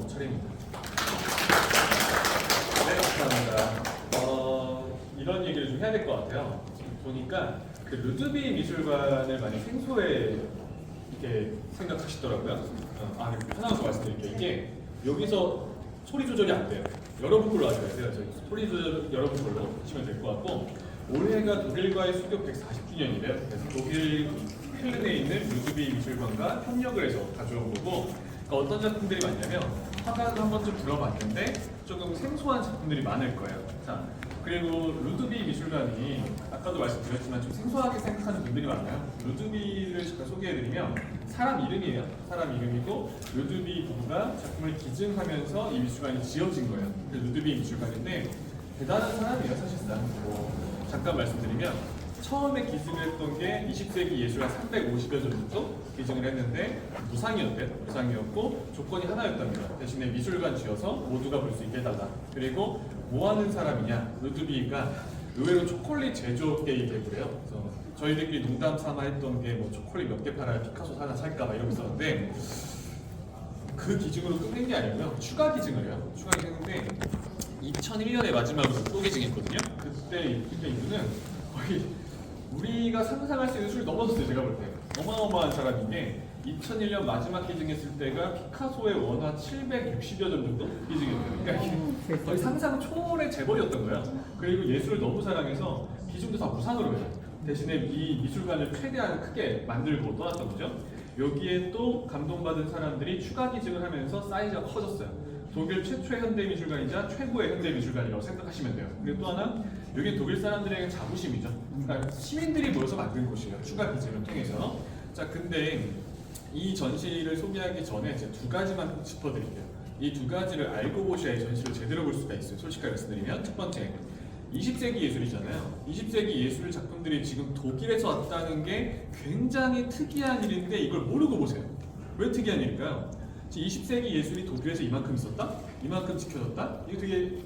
차례입니다. 네, 감사합니다. 이런 얘기를 좀 해야 될 것 같아요. 보니까 그 루드비 미술관을 많이 생소해 이렇게 생각하시더라고요. 하나 더 말씀드릴게요. 이게 여기서 소리 조절이 안 돼요. 여러분 걸로 하셔야 돼요. 저희 소리 조절 여러분 걸로 하시면 될 것 같고, 올해가 독일과의 수교 140주년이래요. 그래서 독일 켈른에 있는 루드비 미술관과 협력을 해서 가져온 거고, 그러니까 어떤 작품들이 많냐면 화가도 한 번쯤 들어봤는데 조금 생소한 작품들이 많을 거예요. 자, 그리고 루드비 미술관이 아까도 말씀드렸지만 좀 생소하게 생각하는 분들이 많아요. 루드비를 잠깐 소개해드리면 사람 이름이에요. 사람 이름이고 루드비 부부가 작품을 기증하면서 이 미술관이 지어진 거예요. 루드비 미술관인데 대단한 사람이에요, 사실상. 잠깐 말씀드리면 처음에 기증을 했던 게 20세기 예술 한 350여 점 정도 기증을 했는데 무상이었대요. 무상이었고 조건이 하나였답니다. 대신에 미술관 지어서 모두가 볼 수 있게 해달라. 그리고 뭐 하는 사람이냐? 루드비가 의외로 초콜릿 제조업계의 대부래요. 그래서 저희들끼리 농담 삼아 했던 게 뭐 초콜릿 몇 개 팔아야 피카소 하나 살까 막 이러고 있었는데, 그 기증으로 끝낸 게 아니고요. 추가 기증을 해요. 추가 기증인데 2001년에 마지막으로 또 기증했거든요. 그때 이유는 거의 우리가 상상할 수 있는 수를 넘어섰어요. 제가 볼 때 어마어마한 사람인 게 2001년 마지막 기증했을 때가 피카소의 원화 760여 점 정도 기증했어요. 그러니까 거의 상상 초월의 재벌이었던 거예요. 그리고 예술을 너무 사랑해서 기증도 다 무상으로 해요. 대신에 이 미술관을 최대한 크게 만들고 떠났던 거죠. 여기에 또 감동받은 사람들이 추가 기증을 하면서 사이즈가 커졌어요. 독일 최초의 현대미술관이자 최고의 현대미술관이라고 생각하시면 돼요. 그리고 또 하나, 여기 독일 사람들에게 자부심이죠. 그러니까 시민들이 모여서 만든 곳이에요. 추가 기증을 통해서. 자, 근데 이 전시를 소개하기 전에 제가 두 가지만 짚어드릴게요. 이 두 가지를 알고 보셔야 전시를 제대로 볼 수가 있어요. 솔직하게 말씀드리면, 첫 번째, 20세기 예술이잖아요. 20세기 예술 작품들이 지금 독일에서 왔다는 게 굉장히 특이한 일인데 이걸 모르고 보세요. 왜 특이한 일일까요? 20세기 예술이 독일에서 이만큼 있었다? 이만큼 지켜졌다? 이게 되게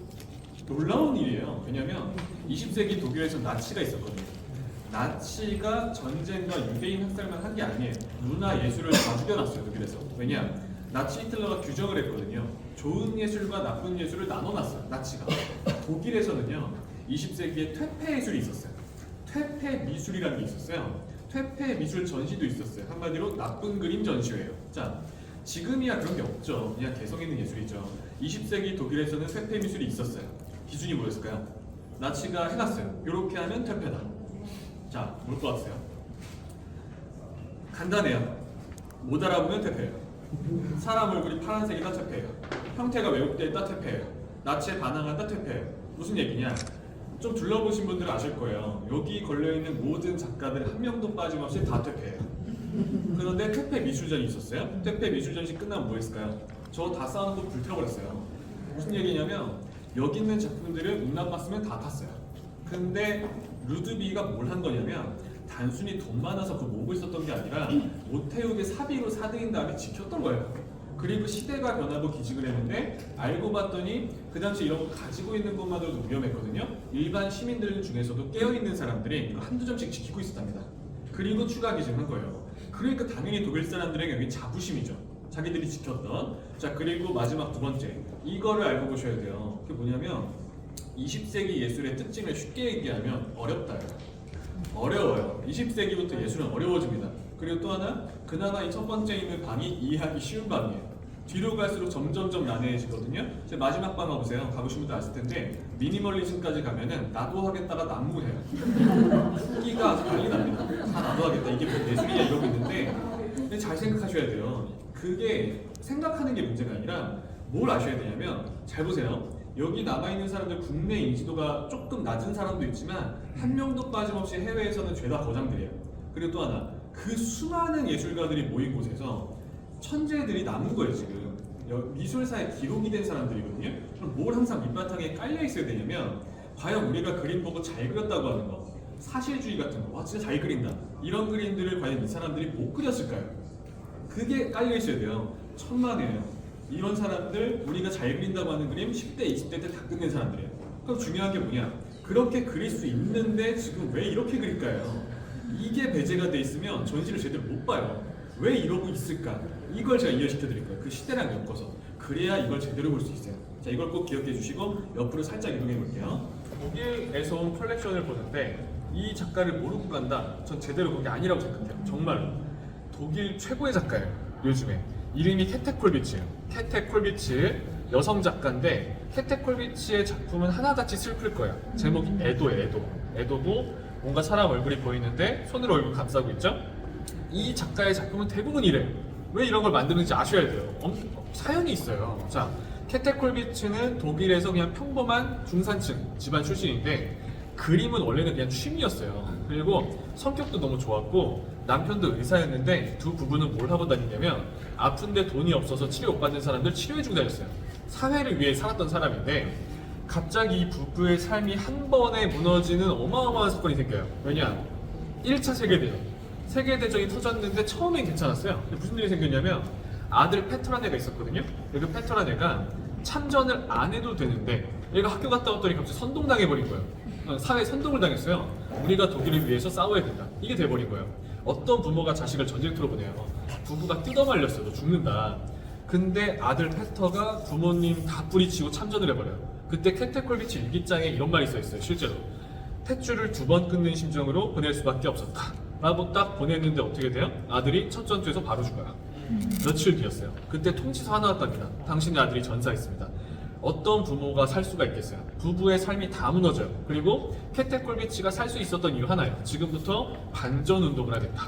놀라운 일이에요. 왜냐면 20세기 독일에서 나치가 있었거든요. 나치가 전쟁과 유대인 학살만 한 게 아니에요. 문화 예술을 다 죽여놨어요, 독일에서. 왜냐? 나치 히틀러가 규정을 했거든요. 좋은 예술과 나쁜 예술을 나눠놨어요, 나치가. 독일에서는요, 20세기에 퇴폐 예술이 있었어요. 퇴폐 미술이라는 게 있었어요. 퇴폐 미술 전시도 있었어요. 한마디로 나쁜 그림 전시회예요. 자, 지금이야 그런 게 없죠. 그냥 개성 있는 예술이죠. 20세기 독일에서는 퇴폐 미술이 있었어요. 기준이 뭐였을까요? 나치가 해놨어요. 이렇게 하면 퇴폐다. 자, 뭘 것 같으세요? 간단해요. 못 알아보면 퇴폐예요. 사람 얼굴이 파란색이다 퇴폐예요. 형태가 왜곡되어 있다 퇴폐예요. 나치에 반항한다 퇴폐예요. 무슨 얘기냐? 좀 둘러보신 분들은 아실 거예요. 여기 걸려있는 모든 작가들 한 명도 빠짐없이 다 퇴폐예요. 그런데 퇴폐 미술전이 있었어요. 퇴폐 미술전이 끝나면 뭐 했을까요? 저 다 쌓아놓고 불태워버렸어요. 무슨 얘기냐면 여기 있는 작품들을 운 나빴으면 다 탔어요. 근데 루드비가 뭘 한 거냐면 단순히 돈 많아서 그 모으고 있었던 게 아니라 못 태우게 사비로 사들인 다음에 지켰던 거예요. 그리고 시대가 변하고 기증을 했는데 알고 봤더니 그 당시 이런 거 가지고 있는 것만으로도 위험했거든요. 일반 시민들 중에서도 깨어있는 사람들이 이거 한두 점씩 지키고 있었답니다. 그리고 추가 기증한 거예요. 그러니까 당연히 독일 사람들에게 여기 자부심이죠. 자기들이 지켰던. 자, 그리고 마지막 두 번째, 이거를 알고 보셔야 돼요. 그게 뭐냐면 20세기 예술의 특징을 쉽게 얘기하면 어렵다요. 어려워요. 20세기부터 예술은 어려워집니다. 그리고 또 하나, 그나마 이 첫 번째 있는 방이 이해하기 쉬운 방이에요. 뒤로 갈수록 점점점 난해해지거든요. 제 마지막 방 가보세요. 가보신 분들 아실 텐데 미니멀리즘까지 가면은 나도 하겠다가 난무해요. 후기가 아주 난리 납니다. 다 나도 하겠다. 이게 뭐 예술이냐 이러고 있는데, 근데 잘 생각하셔야 돼요. 그게 생각하는 게 문제가 아니라 뭘 아셔야 되냐면, 잘 보세요. 여기 남아있는 사람들 국내 인지도가 조금 낮은 사람도 있지만 한 명도 빠짐없이 해외에서는 죄다 거장들이에요. 그리고 또 하나, 그 수많은 예술가들이 모인 곳에서 천재들이 남은 거예요. 지금 미술사에 기록이 된 사람들이거든요. 그럼 뭘 항상 밑바탕에 깔려 있어야 되냐면, 과연 우리가 그림 보고 잘 그렸다고 하는 거, 사실주의 같은 거, 와 진짜 잘 그린다, 이런 그림들을 과연 이 사람들이 못 그렸을까요? 그게 깔려 있어야 돼요. 천만에요. 이런 사람들, 우리가 잘 그린다고 하는 그림 10대, 20대 때 다 끝낸 사람들이에요. 그럼 중요한 게 뭐냐? 그렇게 그릴 수 있는데 지금 왜 이렇게 그릴까요? 이게 배제가 돼 있으면 전시를 제대로 못 봐요. 왜 이러고 있을까? 이걸 제가 이해시켜 드릴 거예요. 그 시대랑 엮어서. 그래야 이걸 제대로 볼 수 있어요. 자, 이걸 꼭 기억해 주시고 옆으로 살짝 이동해 볼게요. 독일에서 온 컬렉션을 보는데 이 작가를 모르고 간다? 전 제대로 본 게 아니라고 생각해요. 정말로. 독일 최고의 작가예요. 요즘에. 이름이 케테 콜비츠예요. 케테 콜비츠 여성 작가인데 케테 콜비츠의 작품은 하나같이 슬플 거예요. 제목이 애도예요. 애도. 애도고 뭔가 사람 얼굴이 보이는데 손으로 얼굴 감싸고 있죠? 이 작가의 작품은 대부분 이래요. 왜 이런 걸 만드는지 아셔야 돼요. 사연이 있어요. 자, 케테 콜비츠는 독일에서 그냥 평범한 중산층 집안 출신인데 그림은 원래는 그냥 취미였어요. 그리고 성격도 너무 좋았고 남편도 의사였는데 두 부부는 뭘 하고 다니냐면 아픈데 돈이 없어서 치료 못 받는 사람들 치료해주고 다녔어요. 사회를 위해 살았던 사람인데 갑자기 이 부부의 삶이 한 번에 무너지는 어마어마한 사건이 생겨요. 왜냐? 1차 세계대전. 세계대전이 터졌는데 처음엔 괜찮았어요. 근데 무슨 일이 생겼냐면 아들 페트라는 애가 있었거든요. 그 페트라는 애가 참전을 안 해도 되는데 얘가 학교 갔다 왔더니 갑자기 선동당해버린 거예요. 사회에 선동을 당했어요. 우리가 독일을 위해서 싸워야 된다. 이게 돼버린 거예요. 어떤 부모가 자식을 전쟁터로 보내요. 부부가 뜯어말렸어요. 너 죽는다. 근데 아들 페터가 부모님 다 뿌리치고 참전을 해버려요. 그때 케테 콜비츠 일기장에 이런 말이 써있어요. 실제로. 탯줄을 2번 끊는 심정으로 보낼 수밖에 없었다. 라고 딱 보냈는데 어떻게 돼요? 아들이 첫 전투에서 바로 죽어요. 며칠 뒤였어요. 그때 통치서 하나 왔답니다. 당신의 아들이 전사했습니다. 어떤 부모가 살 수가 있겠어요? 부부의 삶이 다 무너져요. 그리고 케테 콜비츠가 살 수 있었던 이유 하나예요. 지금부터 반전 운동을 하겠다.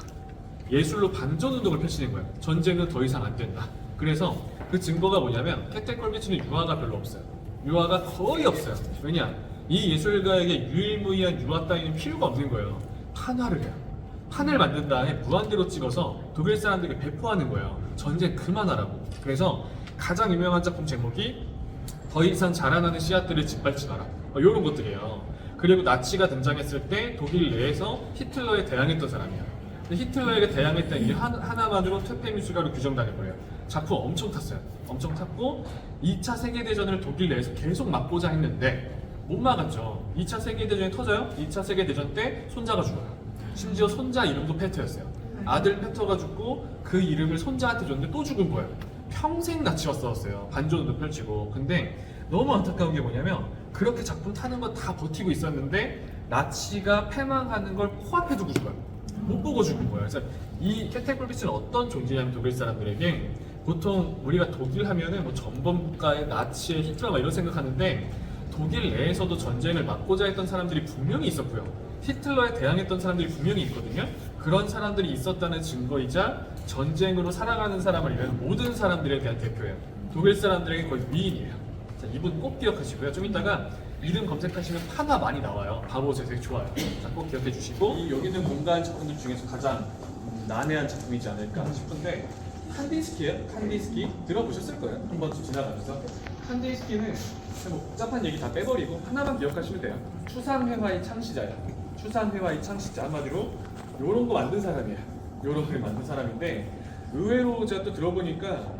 예술로 반전 운동을 펼치는 거예요. 전쟁은 더 이상 안 된다. 그래서 그 증거가 뭐냐면 케테 콜비츠는 유화가 별로 없어요. 유화가 거의 없어요. 왜냐? 이 예술가에게 유일무이한 유화 따위는 필요가 없는 거예요. 판화를 해요. 판을 만든 다음에 무한대로 찍어서 독일 사람들에게 배포하는 거예요. 전쟁 그만하라고. 그래서 가장 유명한 작품 제목이 더 이상 자라나는 씨앗들을 짓밟지 마라. 이런 것들이에요. 그리고 나치가 등장했을 때 독일 내에서 히틀러에 대항했던 사람이야. 근데 히틀러에게 대항했던 이 하나만으로 퇴폐 미술가로 규정당해버려요. 작품 엄청 탔어요. 엄청 탔고 2차 세계대전을 독일 내에서 계속 막고자 했는데 못 막았죠. 2차 세계대전이 터져요. 2차 세계대전 때 손자가 죽어요. 심지어 손자 이름도 페터였어요. 아들 페터가 죽고 그 이름을 손자한테 줬는데 또 죽은 거예요. 평생 나치와 싸웠어요. 반전도 펼치고. 근데 너무 안타까운 게 뭐냐면 그렇게 작품 타는 거 다 버티고 있었는데 나치가 패망하는 걸 코앞에 두고 죽어요. 못 보고 죽은 거예요. 그래서 이 케테 콜비츠는 어떤 존재냐면 독일 사람들에게 보통 우리가 독일 하면은 뭐 전범국가의 나치의 히틀러 막 이런 생각하는데 독일 내에서도 전쟁을 막고자 했던 사람들이 분명히 있었고요. 히틀러에 대항했던 사람들이 분명히 있거든요. 그런 사람들이 있었다는 증거이자 전쟁으로 살아가는 사람을 위한 모든 사람들에 대한 대표예요. 독일 사람들에게 거의 위인이에요. 자, 이분 꼭 기억하시고요. 좀 이따가 이름 검색하시면 판화 많이 나와요. 바로 재색이 좋아요. 자, 꼭 기억해 주시고 이 여기 있는 공간 작품들 중에서 가장 난해한 작품이지 않을까 싶은데 칸디스키예요. 칸디스키 들어보셨을 거예요. 한 번쯤 지나가면서 칸디스키는 뭐 복잡한 얘기 다 빼버리고 하나만 기억하시면 돼요. 추상회화의 창시자예요. 추상회화의 창시자 한마디로 요런 거 만든 사람이에요. 요런 걸 만든 사람인데 의외로 제가 또 들어보니까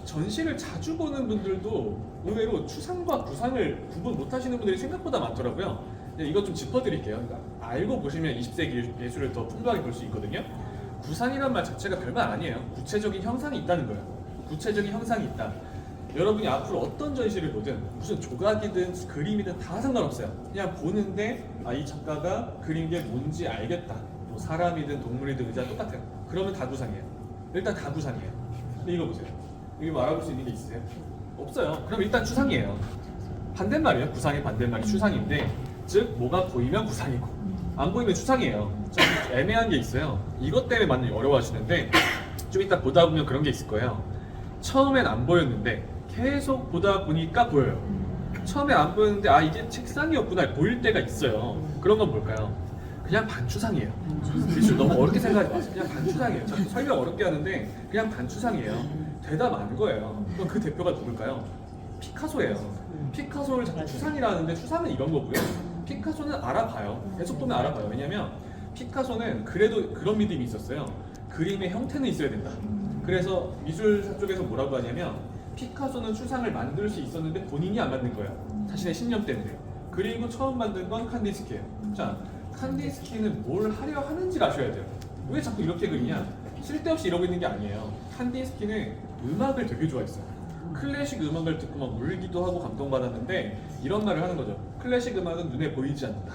전시를 자주 보는 분들도 의외로 추상과 구상을 구분 못하시는 분들이 생각보다 많더라고요. 이것 좀 짚어드릴게요. 그러니까 알고 보시면 20세기 예술을 더 풍부하게 볼 수 있거든요. 구상이란 말 자체가 별말 아니에요. 구체적인 형상이 있다는 거예요. 구체적인 형상이 있다. 여러분이 앞으로 어떤 전시를 보든 무슨 조각이든 그림이든 다 상관없어요. 그냥 보는데 이 작가가 그린 게 뭔지 알겠다. 뭐 사람이든 동물이든 의자 똑같아요. 그러면 다 구상이에요. 일단 다 구상이에요. 근데 이거 보세요. 여기 뭐 알아볼 수 있는 게 있으세요? 없어요. 그럼 일단 추상이에요. 반대말이에요. 구상의 반대말이 추상인데 즉 뭐가 보이면 구상이고 안 보이면 추상이에요. 좀 애매한 게 있어요. 이것 때문에 많이 어려워하시는데 좀 이따 보다 보면 그런 게 있을 거예요. 처음엔 안 보였는데 계속 보다 보니까 보여요. 처음에 안 보였는데 이게 책상이었구나 보일 때가 있어요. 그런 건 뭘까요? 그냥 반추상이에요. 미술 너무 어렵게 생각하지 마세요. 그냥 반추상이에요. 자꾸 설명 어렵게 하는데 그냥 반추상이에요. 대답 안 거예요. 그럼 그 대표가 누굴까요? 피카소예요. 피카소를 자꾸 추상이라 하는데 추상은 이런 거고요. 피카소는 알아봐요. 계속 보면 알아봐요. 왜냐면 피카소는 그래도 그런 믿음이 있었어요. 그림의 형태는 있어야 된다. 그래서 미술사 쪽에서 뭐라고 하냐면 피카소는 추상을 만들 수 있었는데 본인이 안 만든 거예요. 자신의 신념 때문에. 그리고 처음 만든 건 칸디스키예요. 자, 칸디스키는 뭘 하려 하는지를 아셔야 돼요. 왜 자꾸 이렇게 그리냐? 쓸데없이 이러고 있는 게 아니에요. 칸디스키는 음악을 되게 좋아했어요. 클래식 음악을 듣고 막 울기도 하고 감동받았는데 이런 말을 하는 거죠. 클래식 음악은 눈에 보이지 않는다.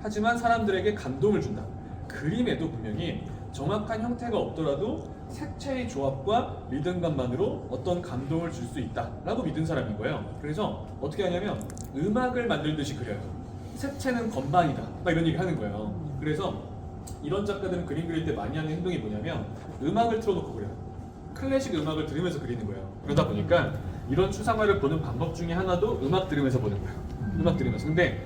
하지만 사람들에게 감동을 준다. 그림에도 분명히 정확한 형태가 없더라도 색채의 조합과 리듬감만으로 어떤 감동을 줄 수 있다라고 믿은 사람인 거예요. 그래서 어떻게 하냐면 음악을 만들듯이 그려요. 색채는 건반이다. 막 이런 얘기 하는 거예요. 그래서 이런 작가들은 그림 그릴 때 많이 하는 행동이 뭐냐면 음악을 틀어놓고 그려요. 클래식 음악을 들으면서 그리는 거예요. 그러다 보니까 이런 추상화를 보는 방법 중에 하나도 음악 들으면서 보는 거예요. 음악 들으면서. 근데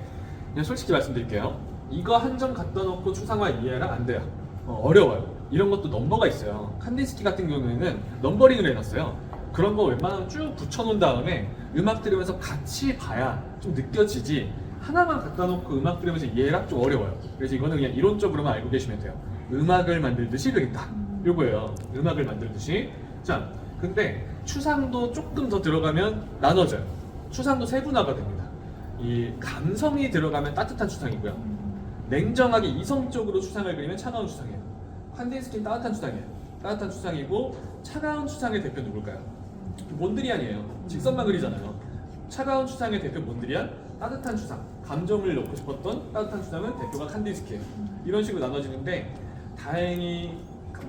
그냥 솔직히 말씀드릴게요. 이거 한 점 갖다 놓고 추상화 이해하라 안 돼요. 어려워요. 이런 것도 넘버가 있어요. 칸딘스키 같은 경우에는 넘버링을 해놨어요. 그런 거 웬만하면 쭉 붙여놓은 다음에 음악 들으면서 같이 봐야 좀 느껴지지 하나만 갖다 놓고 음악 들으면서 이해라 좀 어려워요. 그래서 이거는 그냥 이론적으로만 알고 계시면 돼요. 음악을 만들듯이 그린다. 요거예요. 음악을 만들듯이. 자, 근데 추상도 조금 더 들어가면 나눠져요. 추상도 세분화가 됩니다. 이 감성이 들어가면 따뜻한 추상이고요. 냉정하게 이성적으로 추상을 그리면 차가운 추상이에요. 칸딘스키는 따뜻한 추상이에요. 따뜻한 추상이고 차가운 추상의 대표 누굴까요? 몬드리안이에요. 직선만 그리잖아요. 차가운 추상의 대표 몬드리안, 따뜻한 추상, 감정을 넣고 싶었던 따뜻한 추상은 대표가 칸딘스키예요. 이런 식으로 나눠지는데 다행히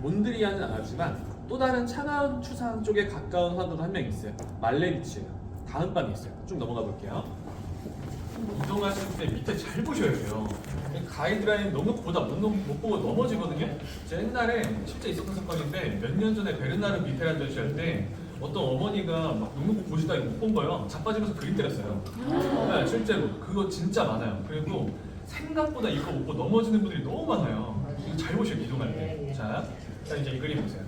몬드리안은 안 하지만 또 다른 차가운 추상 쪽에 가까운 화가가 한 명 있어요. 말레비치예요. 다음 방에 있어요. 쭉 넘어가 볼게요. 이동하실 때 밑에 잘 보셔야 돼요. 가이드라인 너무 보다 못 보고 넘어지거든요. 제가 옛날에 실제 있었던 사건인데 몇 년 전에 베르나르 미테란저시 할 때 어떤 어머니가 막 눅눅 보시다가 못 본 거예요. 자빠지면서 그림 때렸어요. 네, 실제로 그거 진짜 많아요. 그리고 생각보다 이거 못 보고 넘어지는 분들이 너무 많아요. 이거 잘 보셔요. 이동할 때. 자 이제 이 그림 보세요.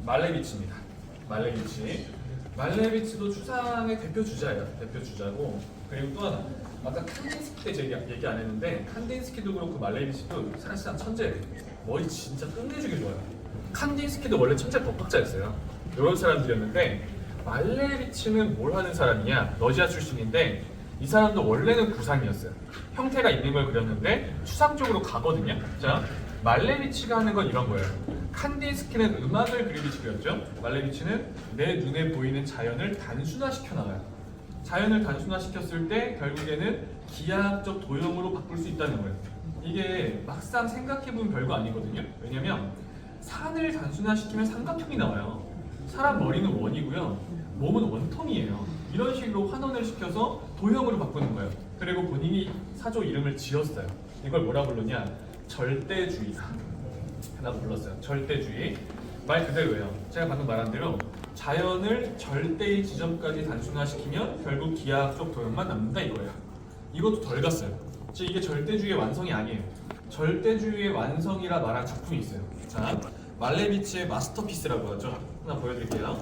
말레비치입니다. 말레비치도 추상의 대표 주자예요. 대표 주자고 그리고 또 하나 아까 칸딘스키 때 제가 얘기 안 했는데 칸딘스키도 그렇고 말레비치도 사실상 천재예요. 머리 진짜 끝내주게 좋아요. 칸딘스키도 원래 천재 법학자였어요. 이런 사람들이었는데 말레비치는 뭘 하는 사람이냐? 러시아 출신인데 이 사람도 원래는 구상이었어요. 형태가 있는 걸 그렸는데 추상적으로 가거든요. 자, 말레비치가 하는 건 이런 거예요. 칸딘스키는 음악을 그리듯이 그렸죠. 말레비치는 내 눈에 보이는 자연을 단순화시켜 나가요. 자연을 단순화시켰을 때 결국에는 기하학적 도형으로 바꿀 수 있다는 거예요. 이게 막상 생각해보면 별거 아니거든요. 왜냐면 산을 단순화시키면 삼각형이 나와요. 사람 머리는 원이고요. 몸은 원통이에요. 이런 식으로 환원을 시켜서 도형으로 바꾸는 거예요. 그리고 본인이 사조 이름을 지었어요. 이걸 뭐라 부르냐? 절대주의다 라고 불렀어요. 절대주의. 말 그대로예요. 제가 방금 말한 대로 자연을 절대의 지점까지 단순화시키면 결국 기하학적 도형만 남는다 이거예요. 이것도 덜 갔어요. 즉 이게 절대주의의 완성이 아니에요. 절대주의의 완성이라 말할 작품이 있어요. 자, 말레비치의 마스터피스라고 하죠. 하나 보여드릴게요.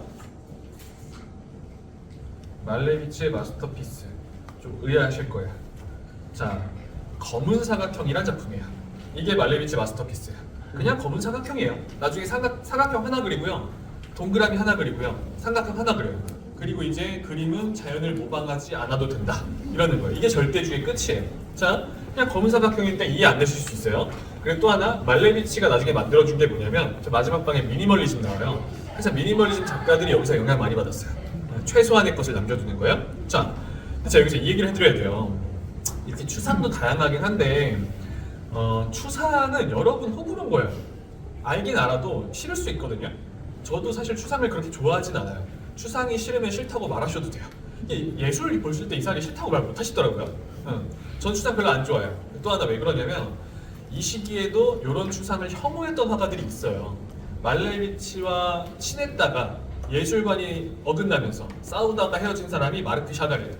말레비치의 마스터피스. 좀 의아하실 거예요. 자, 검은 사각형이란 작품이에요. 이게 말레비치 마스터피스예요. 그냥 검은 사각형이에요. 나중에 사각형 하나 그리고요. 동그라미 하나 그리고요. 삼각형 하나 그려요. 그리고 이제 그림은 자연을 모방하지 않아도 된다. 이러는 거예요. 이게 절대주의 끝이에요. 자, 그냥 검은 사각형인데 이해 안 되실 수 있어요. 그리고 또 하나 말레비치가 나중에 만들어준 게 뭐냐면 저 마지막 방에 미니멀리즘 나와요. 그래서 미니멀리즘 작가들이 여기서 영향 많이 받았어요. 최소한의 것을 남겨두는 거예요. 자, 제가 여기서 이 얘기를 해드려야 돼요. 이렇게 추상도 다양하긴 한데 추상은 여러분 호불호인 거예요. 알긴 알아도 싫을 수 있거든요. 저도 사실 추상을 그렇게 좋아하진 않아요. 추상이 싫으면 싫다고 말하셔도 돼요. 예술 보실 때 이 사람이 싫다고 말 못하시더라고요. 전 추상 별로 안 좋아해요. 또 하나 왜 그러냐면 이 시기에도 이런 추상을 혐오했던 화가들이 있어요. 말레비치와 친했다가 예술관이 어긋나면서 싸우다가 헤어진 사람이 마르크 샤갈이에요.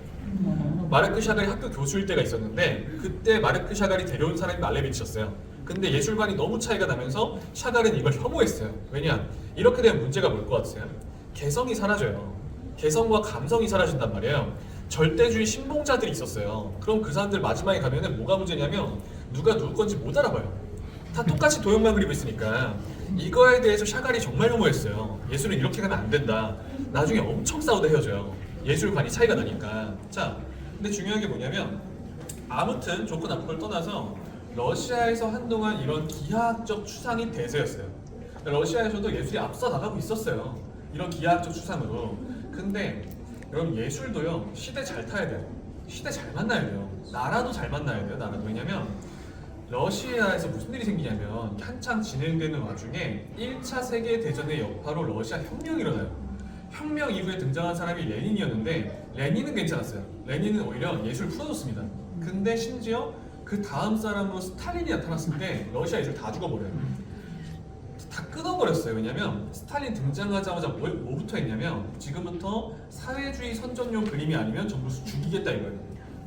마르크 샤갈이 학교 교수일 때가 있었는데 그때 마르크 샤갈이 데려온 사람이 말레비치였어요. 근데 예술관이 너무 차이가 나면서 샤갈은 이걸 혐오했어요. 왜냐? 이렇게 되면 문제가 뭘 것 같으세요? 개성이 사라져요. 개성과 감성이 사라진단 말이에요. 절대주의 신봉자들이 있었어요. 그럼 그 사람들 마지막에 가면은 뭐가 문제냐면 누가 누구 건지 못 알아봐요. 다 똑같이 도형만 그리고 있으니까. 이거에 대해서 샤갈이 정말 혐오했어요. 예술은 이렇게 가면 안 된다. 나중에 엄청 싸우다 헤어져요. 예술관이 차이가 나니까. 자, 근데 중요한 게 뭐냐면 아무튼 좋고 나쁘고를 떠나서 러시아에서 한동안 이런 기하학적 추상이 대세였어요. 러시아에서도 예술이 앞서 나가고 있었어요. 이런 기하학적 추상으로. 근데 여러분 예술도요 시대 잘 타야 돼요. 시대 잘 만나야 돼요. 나라도 잘 만나야 돼요. 나라도. 왜냐면 러시아에서 무슨 일이 생기냐면 한창 진행되는 와중에 1차 세계대전의 여파로 러시아 혁명이 일어나요. 혁명 이후에 등장한 사람이 레닌이었는데 레닌은 괜찮았어요. 레닌은 오히려 예술 풀어줬습니다. 근데 심지어 그 다음 사람으로 스탈린이 나타났을 때 러시아 예술 다 죽어버려요. 다 끊어버렸어요. 왜냐면 스탈린 등장하자마자 뭐부터 했냐면 지금부터 사회주의 선전용 그림이 아니면 전부 죽이겠다 이거예요.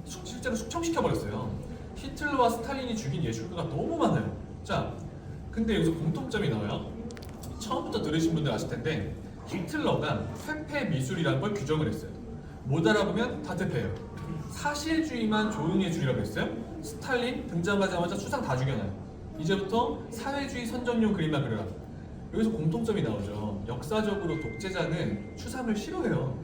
실제로 숙청시켜버렸어요. 히틀러와 스탈린이 죽인 예술가가 너무 많아요. 자, 근데 여기서 공통점이 나와요. 처음부터 들으신 분들 아실 텐데 히틀러가 퇴폐 미술이라는 걸 규정을 했어요. 못 알아보면 다 퇴폐예요. 사실주의만 좋은 예술이라고 했어요. 스탈린 등장하자마자 추상 다 죽여놔요. 이제부터 사회주의 선전용 그림만 그려라. 여기서 공통점이 나오죠. 역사적으로 독재자는 추상을 싫어해요.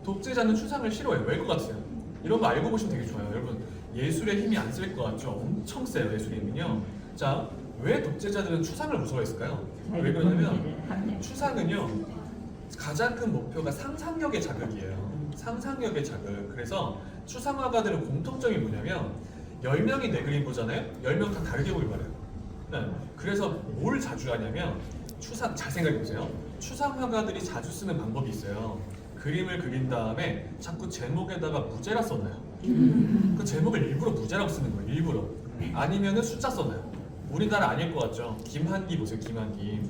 독재자는 추상을 싫어해요. 왜 것 같아요? 이런 거 알고 보시면 되게 좋아요. 여러분 예술의 힘이 안 쓸 것 같죠? 엄청 세요. 예술의 힘은요. 자, 왜 독재자들은 추상을 무서워했을까요? 왜 그러냐면 추상은요 가장 큰 목표가 상상력의 자극이에요. 상상력의 자극. 그래서 추상화가들은 공통점이 뭐냐면 10명이 내 그림 보잖아요? 10명 다 다르게 보길 바래요. 네. 그래서 뭘 자주 하냐면 추상, 잘 생각해보세요. 추상화가들이 자주 쓰는 방법이 있어요. 그림을 그린 다음에 자꾸 제목에다가 무제라 써놔요. 그 제목을 일부러 무제라고 쓰는 거예요. 일부러. 아니면은 숫자 써놔요. 우리나라 아닐 것 같죠? 김한기 보세요. 김한기.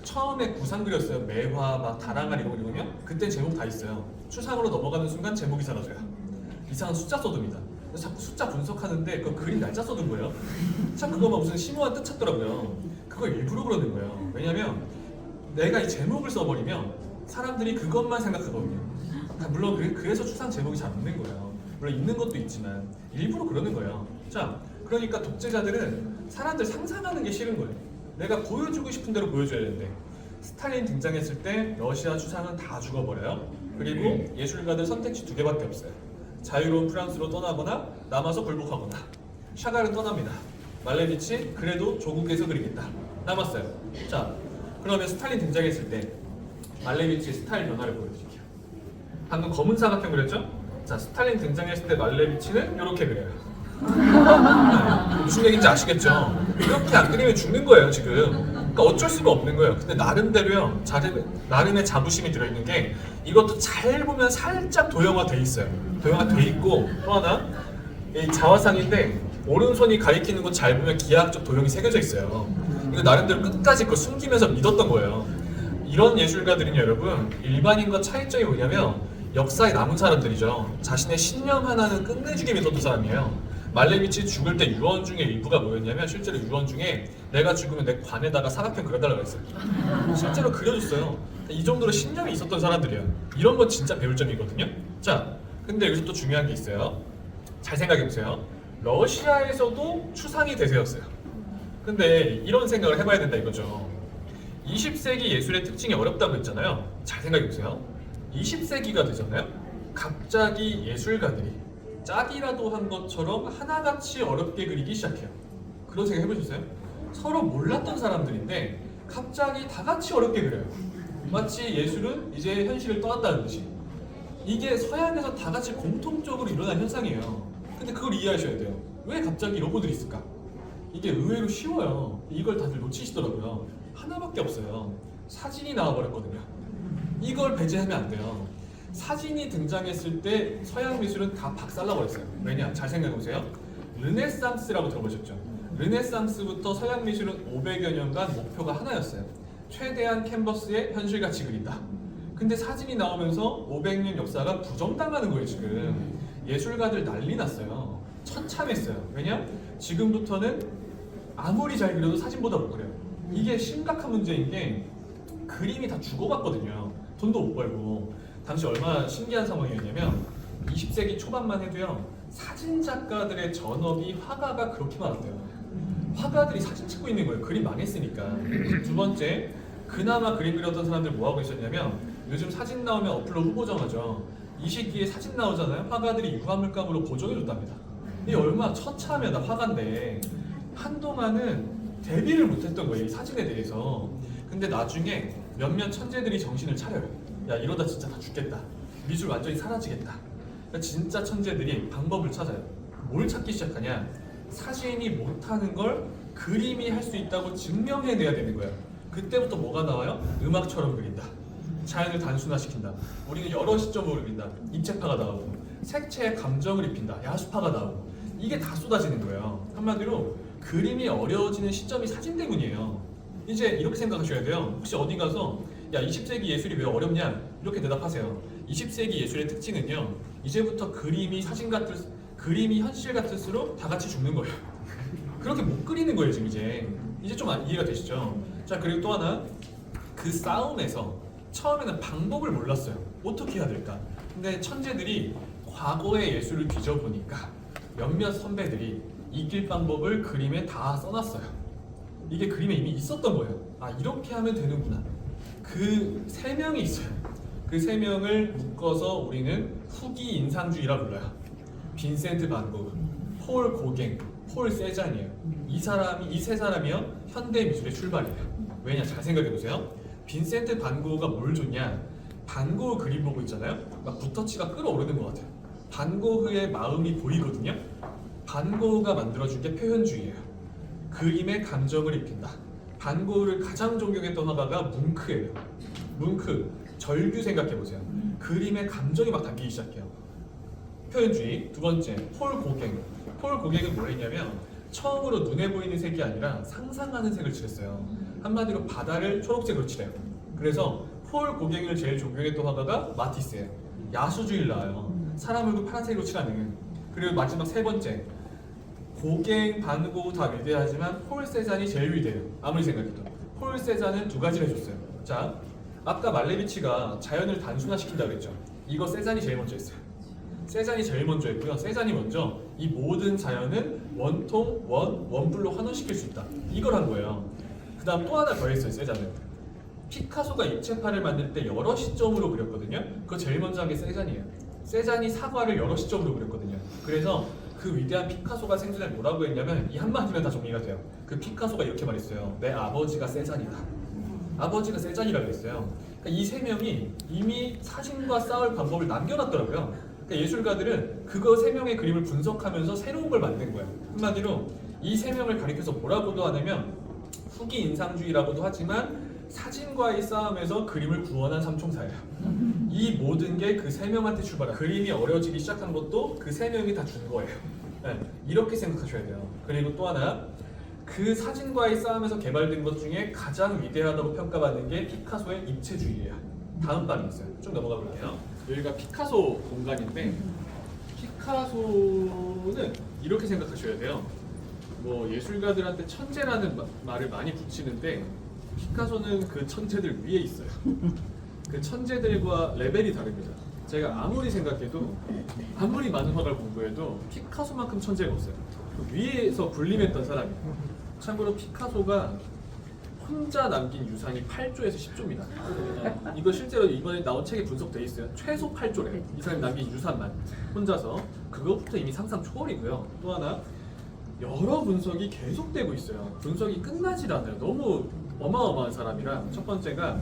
처음에 구상 그렸어요. 매화, 막 다랑아리 이런 거 그리면 그때 제목 다 있어요. 추상으로 넘어가는 순간 제목이 사라져요. 이상한 숫자 써둡니다. 자꾸 숫자 분석하는데 그 그림 날짜 써둔 거예요. 참 그거 막 무슨 심오한 뜻 찾더라고요. 그걸 일부러 그러는 거예요. 왜냐면 내가 이 제목을 써버리면 사람들이 그것만 생각하거든요. 물론 그래서 추상 제목이 잘 없는 거예요. 물론 있는 것도 있지만 일부러 그러는 거예요. 자, 그러니까 독재자들은 사람들 상상하는 게 싫은 거예요. 내가 보여주고 싶은 대로 보여줘야 되는데 스탈린 등장했을 때 러시아 추상은 다 죽어버려요. 그리고 예술가들 선택지 2개밖에 없어요. 자유로운 프랑스로 떠나거나 남아서 굴복하거나. 샤갈은 떠납니다. 말레비치 그래도 조국에서 그리겠다. 남았어요. 자, 그러면 스탈린 등장했을 때 말레비치의 스타일 변화를 보여드릴게요. 방금 검은 사각형 그렸죠? 자, 스탈린 등장했을 때 말레비치는 이렇게 그려요. 무슨 얘기인지 아시겠죠? 이렇게 안 그리면 죽는 거예요 지금. 그러니까 어쩔 수가 없는 거예요. 근데 나름대로요, 나름의 자부심이 들어있는 게 이것도 잘 보면 살짝 도형화돼 있어요. 도형화돼 있고 또 하나 이 자화상인데 오른손이 가리키는 곳 잘 보면 기하학적 도형이 새겨져 있어요. 이거 나름대로 끝까지 그걸 숨기면서 믿었던 거예요. 이런 예술가들은 여러분 일반인과 차이점이 뭐냐면 역사에 남은 사람들이죠. 자신의 신념 하나는 끝내주게 믿었던 사람이에요. 말레비치 죽을 때 유언 중에 일부가 뭐였냐면 실제로 유언 중에 내가 죽으면 내 관에다가 사각형 그려달라고 했어요. 실제로 그려줬어요. 이 정도로 신념이 있었던 사람들이에요. 이런 건 진짜 배울 점이거든요. 자, 근데 여기서 또 중요한 게 있어요. 잘 생각해보세요. 러시아에서도 추상이 대세였어요. 근데 이런 생각을 해봐야 된다 이거죠. 20세기 예술의 특징이 어렵다고 했잖아요. 잘 생각해보세요. 20세기가 되잖아요. 갑자기 예술가들이 짝이라도 한 것처럼 하나같이 어렵게 그리기 시작해요. 그런 생각 해보셨어요? 서로 몰랐던 사람들인데 갑자기 다 같이 어렵게 그려요. 마치 예술은 이제 현실을 떠났다는 듯이. 이게 서양에서 다 같이 공통적으로 일어난 현상이에요. 근데 그걸 이해하셔야 돼요. 왜 갑자기 로봇들이 있을까? 이게 의외로 쉬워요. 이걸 다들 놓치시더라고요. 하나밖에 없어요. 사진이 나와버렸거든요. 이걸 배제하면 안 돼요. 사진이 등장했을 때 서양 미술은 다 박살나버렸어요. 왜냐? 잘 생각해보세요. 르네상스라고 들어보셨죠? 르네상스부터 서양 미술은 500여 년간 목표가 하나였어요. 최대한 캔버스에 현실같이 그린다. 근데 사진이 나오면서 500년 역사가 부정당하는 거예요 지금. 예술가들 난리 났어요. 처참했어요. 왜냐? 지금부터는 아무리 잘 그려도 사진보다 못 그려요. 이게 심각한 문제인 게 그림이 다 죽어갔거든요. 돈도 못 벌고. 당시 얼마나 신기한 상황이었냐면 20세기 초반만 해도요, 사진 작가들의 전업이 화가가 그렇게 많았대요. 화가들이 사진 찍고 있는 거예요. 그림 망했으니까. 두 번째, 그나마 그림 그렸던 사람들 뭐 하고 있었냐면 요즘 사진 나오면 어플로 후보 정하죠. 이 시기에 사진 나오잖아요. 화가들이 유화물감으로 보정해줬답니다. 이게 얼마나 처참하면 나 화가인데 한동안은 데뷔를 못했던 거예요. 이 사진에 대해서. 근데 나중에 몇몇 천재들이 정신을 차려요. 야 이러다 진짜 다 죽겠다. 미술 완전히 사라지겠다. 그러니까 진짜 천재들이 방법을 찾아요. 뭘 찾기 시작하냐? 사진이 못하는 걸 그림이 할 수 있다고 증명해내야 되는 거예요. 그때부터 뭐가 나와요? 음악처럼 그린다. 자연을 단순화시킨다. 우리는 여러 시점으로 그린다. 입체파가 나오고 색채에 감정을 입힌다. 야수파가 나오고 이게 다 쏟아지는 거예요. 한마디로 그림이 어려워지는 시점이 사진 때문이에요. 이제 이렇게 생각하셔야 돼요. 혹시 어디 가서 야 20세기 예술이 왜 어렵냐? 이렇게 대답하세요. 20세기 예술의 특징은요. 이제부터 그림이 현실 같을수록 다 같이 죽는 거예요. 그렇게 못 그리는 거예요 지금 이제 좀 이해가 되시죠? 자 그리고 또 하나 그 싸움에서 처음에는 방법을 몰랐어요. 어떻게 해야 될까? 근데 천재들이 과거의 예술을 뒤져보니까 몇몇 선배들이 이길 방법을 그림에 다 써놨어요. 이게 그림에 이미 있었던 거예요. 아 이렇게 하면 되는구나. 그 세 명이 있어요. 그 세 명을 묶어서 우리는 후기 인상주의라 불러요. 빈센트 반 고흐, 폴 고갱, 폴 세잔이에요. 이 세 사람이요 현대 미술의 출발이에요. 왜냐? 잘 생각해 보세요. 빈센트 반 고흐가 뭘 줬냐? 반 고흐 그림 보고 있잖아요. 막 붓터치가 끌어오르는 것 같아요. 반 고흐의 마음이 보이거든요. 반 고흐가 만들어준 게 표현주의예요. 그림에 감정을 입힌다. 반 고흐를 가장 존경했던 화가가 뭉크예요. 뭉크, 절규 생각해 보세요. 그림에 감정이 막 담기기 시작해요. 표현주의. 두 번째, 폴 고갱. 폴 고갱은 뭐 했냐면 처음으로 눈에 보이는 색이 아니라 상상하는 색을 칠했어요. 한마디로 바다를 초록색으로 칠해요. 그래서 폴 고갱을 제일 존경했던 화가가 마티스예요. 야수주의를 나와요. 사람 얼굴 파란색으로 칠하는. 그리고 마지막 세 번째, 고갱, 반 고흐 다 위대하지만 폴 세잔이 제일 위대해요. 아무리 생각해도. 폴 세잔은 두 가지를 해줬어요. 자, 아까 말레비치가 자연을 단순화시킨다고 그랬죠. 이거 세잔이 제일 먼저 했어요. 세잔이 제일 먼저 했고요. 세잔이 먼저 이 모든 자연은 원통, 원불로 환원시킬 수 있다. 이걸 한 거예요. 그 다음 또 하나 더 했어요. 세잔은 피카소가 입체파를 만들 때 여러 시점으로 그렸거든요. 그거 제일 먼저 한 게 세잔이에요. 세잔이 사과를 여러 시점으로 그렸거든요. 그래서 그 위대한 피카소가 생전에 뭐라고 했냐면 이 한마디면 다 정리가 돼요. 그 피카소가 이렇게 말했어요. 내 아버지가 세잔이다. 아버지가 세잔이라고 했어요. 그러니까 이 세 명이 이미 사진과 싸울 방법을 남겨놨더라고요. 그러니까 예술가들은 그거 세 명의 그림을 분석하면서 새로운 걸 만든 거예요. 한마디로 이 세 명을 가리켜서 뭐라고도 하냐면 후기 인상주의라고도 하지만 사진과의 싸움에서 그림을 구원한 삼총사예요. 이 모든 게 그 세 명한테 출발한 그림이 어려워지기 시작한 것도 그 세 명이 다 준 거예요. 네, 이렇게 생각하셔야 돼요. 그리고 또 하나 그 사진과의 싸움에서 개발된 것 중에 가장 위대하다고 평가받는 게 피카소의 입체주의예요. 다음 방이 있어요. 좀 넘어가 볼게요. 여기가 피카소 공간인데 피카소는 이렇게 생각하셔야 돼요. 뭐 예술가들한테 천재라는 말을 많이 붙이는데 피카소는 그 천재들 위에 있어요. 그 천재들과 레벨이 다릅니다. 제가 아무리 생각해도 아무리 많은 화가를 공부해도 피카소만큼 천재가 없어요. 그 위에서 군림했던 사람이에요. 참고로 피카소가 혼자 남긴 유산이 8조에서 10조입니다. 이거 실제로 이번에 나온 책에 분석돼 있어요. 최소 8조래요. 이 사람이 남긴 유산만 혼자서. 그것부터 이미 상상 초월이고요. 또 하나 여러 분석이 계속되고 있어요. 분석이 끝나질 않아요. 너무 어마어마한 사람이라. 첫 번째가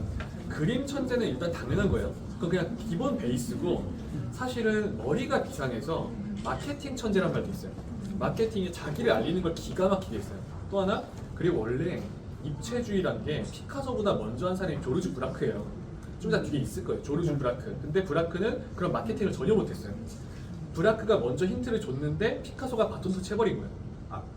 그림 천재는 일단 당연한 거예요. 그건 그냥 기본 베이스고 사실은 머리가 비상해서 마케팅 천재란 말도 있어요. 마케팅이 자기를 알리는 걸 기가 막히게 했어요. 또 하나 그리고 원래 입체주의란 게 피카소보다 먼저 한 사람이 조르주 브라크예요. 좀 이따 뒤에 있을 거예요. 조르주 브라크. 근데 브라크는 그런 마케팅을 전혀 못했어요. 브라크가 먼저 힌트를 줬는데 피카소가 바톤 터치해버린 거예요.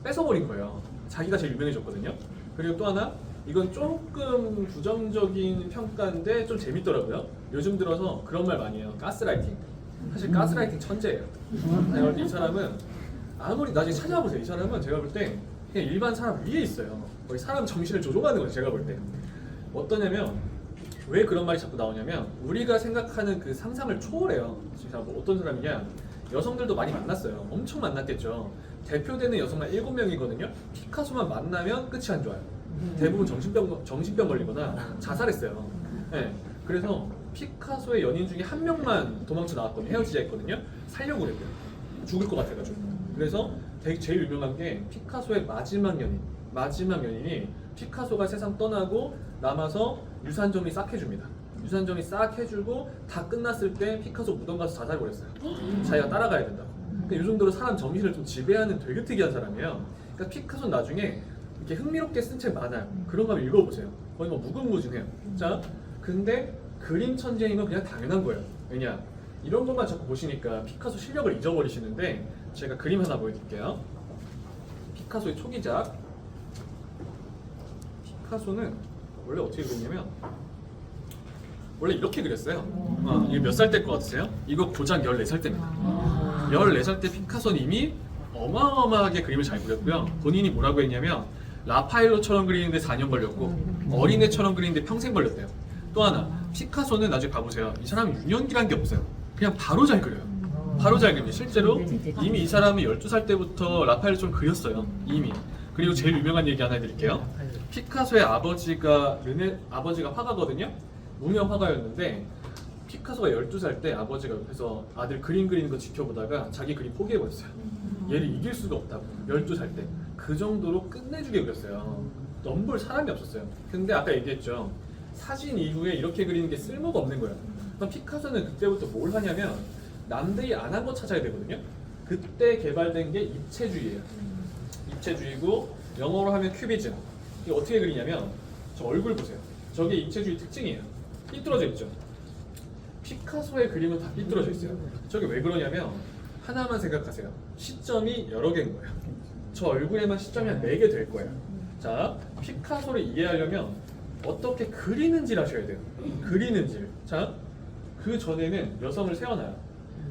뺏어버린 거예요. 자기가 제일 유명해졌거든요. 그리고 또 하나 이건 조금 부정적인 평가인데 좀 재밌더라고요. 요즘 들어서 그런 말 많이 해요. 가스라이팅. 사실 가스라이팅 천재예요. 이 사람은 아무리 나중에 찾아와 보세요. 이 사람은 제가 볼 때 그냥 일반 사람 위에 있어요. 거의 사람 정신을 조종하는 거죠. 제가 볼 때. 어떠냐면 왜 그런 말이 자꾸 나오냐면 우리가 생각하는 그 상상을 초월해요. 진짜 뭐 어떤 사람이냐? 여성들도 많이 만났어요. 엄청 만났겠죠. 대표되는 여성만 7명이거든요. 피카소만 만나면 끝이 안 좋아요. 대부분 정신병 걸리거나 자살했어요. 네. 그래서 피카소의 연인 중에 한 명만 도망쳐 나왔거든요. 헤어지자 했거든요. 살려고 그랬대요. 죽을 것 같아가지고. 그래서 제일 유명한 게 피카소의 마지막 연인이 피카소가 세상 떠나고 남아서 유산 정리 싹 해줍니다. 유산정리 싹 해주고 다 끝났을 때 피카소 무덤 가서 자살 버렸어요. 자기가 따라가야 된다고. 그러니까 이 정도로 사람 정신을 좀 지배하는 되게 특이한 사람이에요. 그러니까 피카소 나중에 이렇게 흥미롭게 쓴 책 많아요. 그런 거 한번 읽어보세요. 거의 뭐 무궁무진해요. 자, 근데 그림 천재인 건 그냥 당연한 거예요. 왜냐? 이런 것만 자꾸 보시니까 피카소 실력을 잊어버리시는데 제가 그림 하나 보여드릴게요. 피카소의 초기작. 피카소는 원래 어떻게 그렸냐면 원래 이렇게 그렸어요. 이게 몇 살 때 것 같으세요? 이거 고작 14살 때입니다. 14살 때 피카소는 이미 어마어마하게 그림을 잘 그렸고요. 본인이 뭐라고 했냐면 라파엘로처럼 그리는데 4년 걸렸고 어린애처럼 그리는데 평생 걸렸대요. 또 하나, 피카소는 나중에 봐보세요. 이 사람은 유년기란 게 없어요. 그냥 바로 잘 그려요. 바로 잘 그립니다. 실제로 이미 이 사람은 12살 때부터 라파엘로처럼 그렸어요. 이미. 그리고 제일 유명한 얘기 하나 해드릴게요. 피카소의 아버지가 화가거든요. 무명 화가였는데 피카소가 12살 때 아버지가 옆에서 아들 그림 그리는 거 지켜보다가 자기 그림 포기해버렸어요. 얘를 이길 수가 없다고. 12살 때. 그 정도로 끝내주게 그렸어요. 넘볼 사람이 없었어요. 근데 아까 얘기했죠. 사진 이후에 이렇게 그리는 게 쓸모가 없는 거예요. 그럼 피카소는 그때부터 뭘 하냐면 남들이 안 한 거 찾아야 되거든요. 그때 개발된 게 입체주의예요. 입체주의고 영어로 하면 큐비즘. 이게 어떻게 그리냐면 저 얼굴 보세요. 저게 입체주의 특징이에요. 삐뚤어져 있죠. 피카소의 그림은 다 삐뚤어져 있어요. 저게 왜 그러냐면 하나만 생각하세요. 시점이 여러 개인 거예요. 저 얼굴에만 시점이 한 4개 될 거예요. 자, 피카소를 이해하려면 어떻게 그리는지를 아셔야 돼요. 그리는지를. 자, 그 전에는 여성을 세워놔요.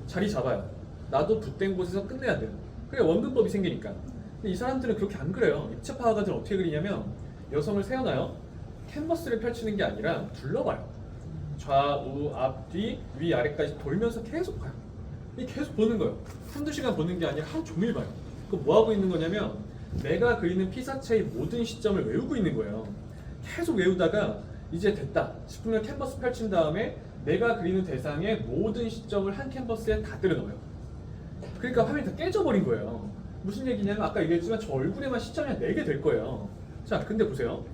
자리 잡아요. 나도 붓된 곳에서 끝내야 돼요. 그래 원근법이 생기니까. 근데 이 사람들은 그렇게 안 그래요. 입체파 화가들은 어떻게 그리냐면 여성을 세워놔요. 캔버스를 펼치는 게 아니라 둘러봐요. 좌우 앞뒤 위 아래까지 돌면서 계속 봐요. 이 계속 보는 거예요. 한두 시간 보는 게 아니라 하루 종일 봐요. 그럼 뭐 하고 있는 거냐면 내가 그리는 피사체의 모든 시점을 외우고 있는 거예요. 계속 외우다가 이제 됐다 싶으면 캔버스 펼친 다음에 내가 그리는 대상의 모든 시점을 한 캔버스에 다 때려 넣어요. 그러니까 화면이 다 깨져버린 거예요. 무슨 얘기냐면 아까 얘기했지만 저 얼굴에만 시점이 한 4개 될 거예요. 자, 근데 보세요.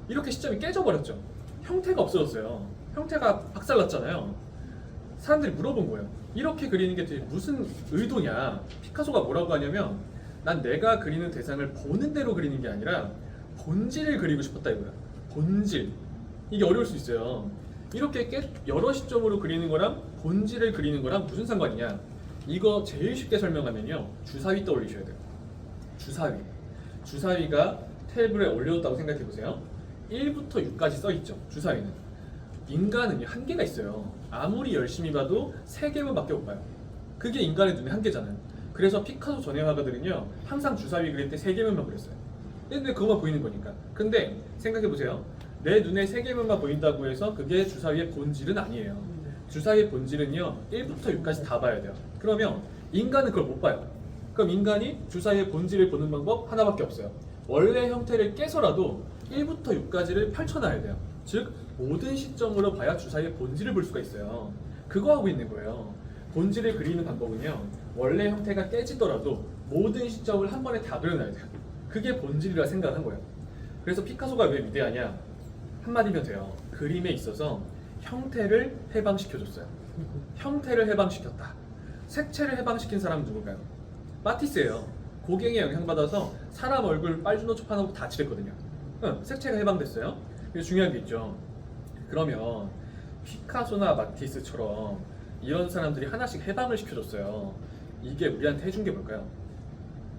이렇게 시점이 깨져버렸죠. 형태가 없어졌어요. 형태가 박살났잖아요. 사람들이 물어본 거예요. 이렇게 그리는 게 도대체 무슨 의도냐? 피카소가 뭐라고 하냐면 난 내가 그리는 대상을 보는 대로 그리는 게 아니라 본질을 그리고 싶었다 이거야. 본질. 이게 어려울 수 있어요. 이렇게 여러 시점으로 그리는 거랑 본질을 그리는 거랑 무슨 상관이냐? 이거 제일 쉽게 설명하면요. 주사위 떠올리셔야 돼요. 주사위. 주사위가 테이블에 올려뒀다고 생각해 보세요. 1부터 6까지 써 있죠. 주사위는. 인간은 한계가 있어요. 아무리 열심히 봐도 3개만 밖에 못 봐요. 그게 인간의 눈의 한계잖아요. 그래서 피카소 전의 화가들은요. 항상 주사위 그릴 때 3개면만 그렸어요. 근데 그것만 보이는 거니까. 근데 생각해 보세요. 내 눈에 3개면만 보인다고 해서 그게 주사위의 본질은 아니에요. 주사위의 본질은요. 1부터 6까지 다 봐야 돼요. 그러면 인간은 그걸 못 봐요. 그럼 인간이 주사위의 본질을 보는 방법 하나밖에 없어요. 원래 형태를 깨서라도 1부터 6까지를 펼쳐놔야 돼요. 즉 모든 시점으로 봐야 주사위의 본질을 볼 수가 있어요. 그거 하고 있는 거예요. 본질을 그리는 방법은요. 원래 형태가 깨지더라도 모든 시점을 한 번에 다 그려놔야 돼요. 그게 본질이라 생각한 거예요. 그래서 피카소가 왜 위대하냐? 한마디면 돼요. 그림에 있어서 형태를 해방시켜줬어요. 형태를 해방시켰다. 색채를 해방시킨 사람은 누굴까요? 마티스예요. 고갱에 영향받아서 사람 얼굴 빨주노초 파놓고 다 칠했거든요. 색채가 해방됐어요. 그래서 중요한 게 있죠. 그러면 피카소나 마티스처럼 이런 사람들이 하나씩 해방을 시켜줬어요. 이게 우리한테 해준 게 뭘까요?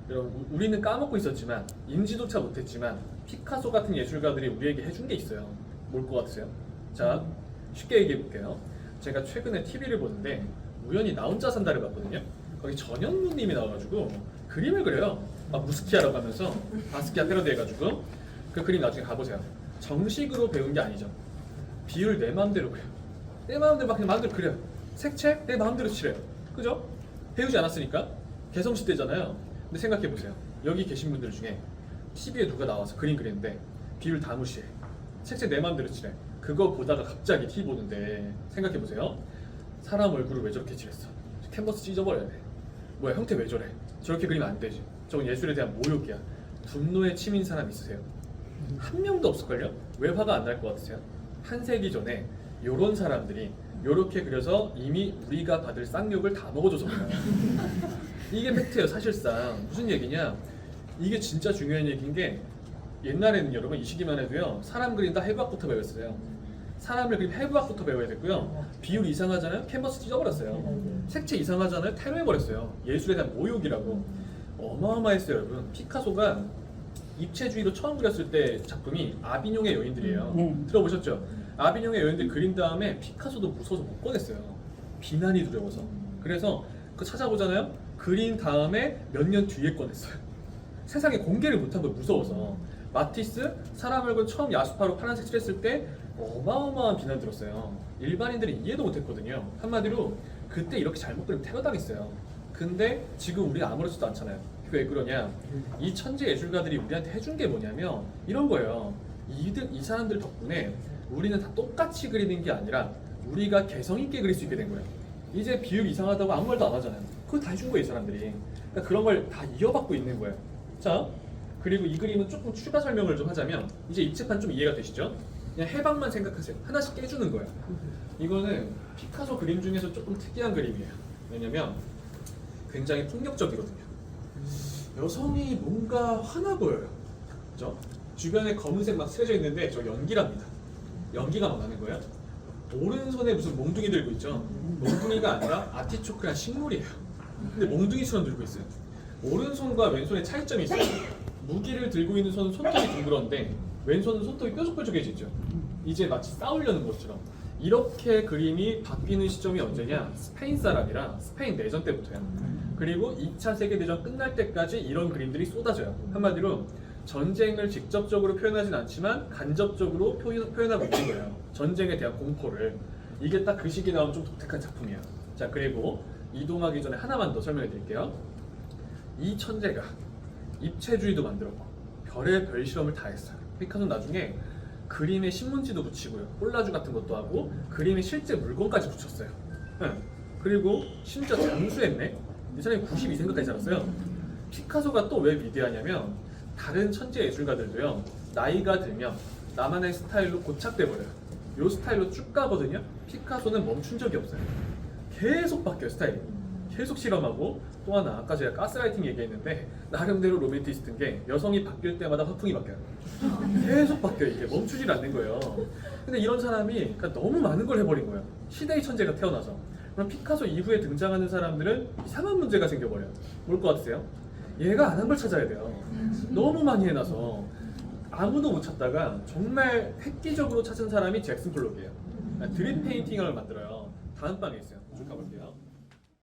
여러분, 우리는 까먹고 있었지만 인지조차 못했지만 피카소 같은 예술가들이 우리에게 해준 게 있어요. 뭘 것 같으세요? 자, 쉽게 얘기해 볼게요. 제가 최근에 TV를 보는데 우연히 나 혼자 산다를 봤거든요. 거기 전현무님이 나와가지고 그림을 그려요. 막 무스키아라고 하면서 바스키아 패러디 해가지고 그 그림 나중에 가보세요. 정식으로 배운 게 아니죠. 비율 내 마음대로 그려요. 내 마음대로 막 그냥 마음대로 그려요. 색채 내 마음대로 칠해요. 그죠? 배우지 않았으니까 개성시대잖아요. 근데 생각해보세요. 여기 계신 분들 중에 TV에 누가 나와서 그림 그리는데 비율 다 무시해. 색채 내 마음대로 칠해. 그거 보다가 갑자기 TV 보는데 생각해보세요. 사람 얼굴을 왜 저렇게 칠했어? 캔버스 찢어버려야 돼. 뭐야 형태 왜 저래? 저렇게 그리면 안 되지. 저건 예술에 대한 모욕이야. 분노에 치민 사람 있으세요? 한 명도 없을걸요? 왜 화가 안 날 것 같으세요? 한 세기 전에 요런 사람들이 요렇게 그려서 이미 우리가 받을 쌍욕을 다 먹어줘서 그래요. 이게 팩트예요. 사실상 무슨 얘기냐, 이게 진짜 중요한 얘기인 게, 옛날에는 여러분 이 시기만 해도요 사람 그림 다 해부학부터 배웠어요. 사람을 그림 해부학부터 배워야 됐고요. 비율 이상하잖아요, 캔버스 찢어버렸어요. 색채 이상하잖아요, 테러해버렸어요. 예술에 대한 모욕이라고. 어마어마했어요. 여러분, 피카소가 입체주의로 처음 그렸을 때 작품이 아비뇽의 여인들이에요. 들어보셨죠? 아비뇽의 여인들 그린 다음에 피카소도 무서워서 못 꺼냈어요. 비난이 두려워서. 그래서 그 찾아보잖아요, 그린 다음에 몇 년 뒤에 꺼냈어요. 세상에 공개를 못한 걸 무서워서. 마티스 사람 얼굴 처음 야수파로 파란색 칠했을 때 어마어마한 비난 들었어요. 일반인들이 이해도 못했거든요. 한마디로 그때 이렇게 잘못 그리면 테러당했어요. 근데 지금 우리가 아무렇지도 않잖아요. 왜 그러냐, 이 천재 예술가들이 우리한테 해준 게 뭐냐면 이런 거예요. 이 사람들 덕분에 우리는 다 똑같이 그리는 게 아니라 우리가 개성 있게 그릴 수 있게 된 거예요. 이제 비율 이상하다고 아무 말도 안 하잖아요. 그거 다 해준 거예요, 이 사람들이. 그러니까 그런 걸 다 이어받고 있는 거예요. 자, 그리고 이 그림은 조금 추가 설명을 좀 하자면, 이제 입체판 좀 이해가 되시죠? 그냥 해방만 생각하세요. 하나씩 깨주는 거예요. 이거는 피카소 그림 중에서 조금 특이한 그림이에요. 왜냐면 굉장히 폭력적이거든요. 여성이 뭔가 화나 보여요. 그죠? 주변에 검은색 막 칠해져 있는데 저 연기랍니다. 연기가 막 나는 거예요. 오른손에 무슨 몽둥이 들고 있죠? 몽둥이가 아니라 아티초크란 식물이에요. 근데 몽둥이처럼 들고 있어요. 오른손과 왼손의 차이점이 있어요. 무기를 들고 있는 손은 손톱이 둥그런데 왼손은 손톱이 뾰족뾰족해지죠. 이제 마치 싸우려는 것처럼. 이렇게 그림이 바뀌는 시점이 언제냐? 스페인 사람이랑 스페인 내전 때부터야. 그리고 2차 세계대전 끝날 때까지 이런 그림들이 쏟아져요. 한마디로 전쟁을 직접적으로 표현하진 않지만 간접적으로 표현하고 있는 거예요. 전쟁에 대한 공포를. 이게 딱 그 시기에 나온 좀 독특한 작품이에요. 자, 그리고 이동하기 전에 하나만 더 설명해 드릴게요. 이 천재가 입체주의도 만들었고 별의 별 실험을 다 했어요. 피카소는 나중에 그림에 신문지도 붙이고요, 콜라주 같은 것도 하고 그림에 실제 물건까지 붙였어요. 그리고 심지어 장수했네. 이 사람이 92세까지 살았어요. 피카소가 또 왜 위대하냐면 다른 천재 예술가들도요 나이가 들면 나만의 스타일로 고착돼 버려요. 요 스타일로 쭉 가거든요. 피카소는 멈춘 적이 없어요. 계속 바뀌어요, 스타일이. 계속 실험하고. 또 하나, 아까 제가 가스라이팅 얘기했는데 나름대로 로맨티스트인 게 여성이 바뀔 때마다 화풍이 바뀌어요. 계속 바뀌어요. 이게 멈추질 않는 거예요. 근데 이런 사람이 그러니까 너무 많은 걸 해버린 거예요. 시대의 천재가 태어나서. 그럼 피카소 이후에 등장하는 사람들은 이상한 문제가 생겨버려요. 뭘 것 같으세요? 얘가 안 한 걸 찾아야 돼요. 너무 많이 해놔서 아무도 못 찾다가 정말 획기적으로 찾은 사람이 잭슨 폴록이에요. 드림 페인팅을 만들어요. 다음 방에 있어요. 쭉 가볼게요.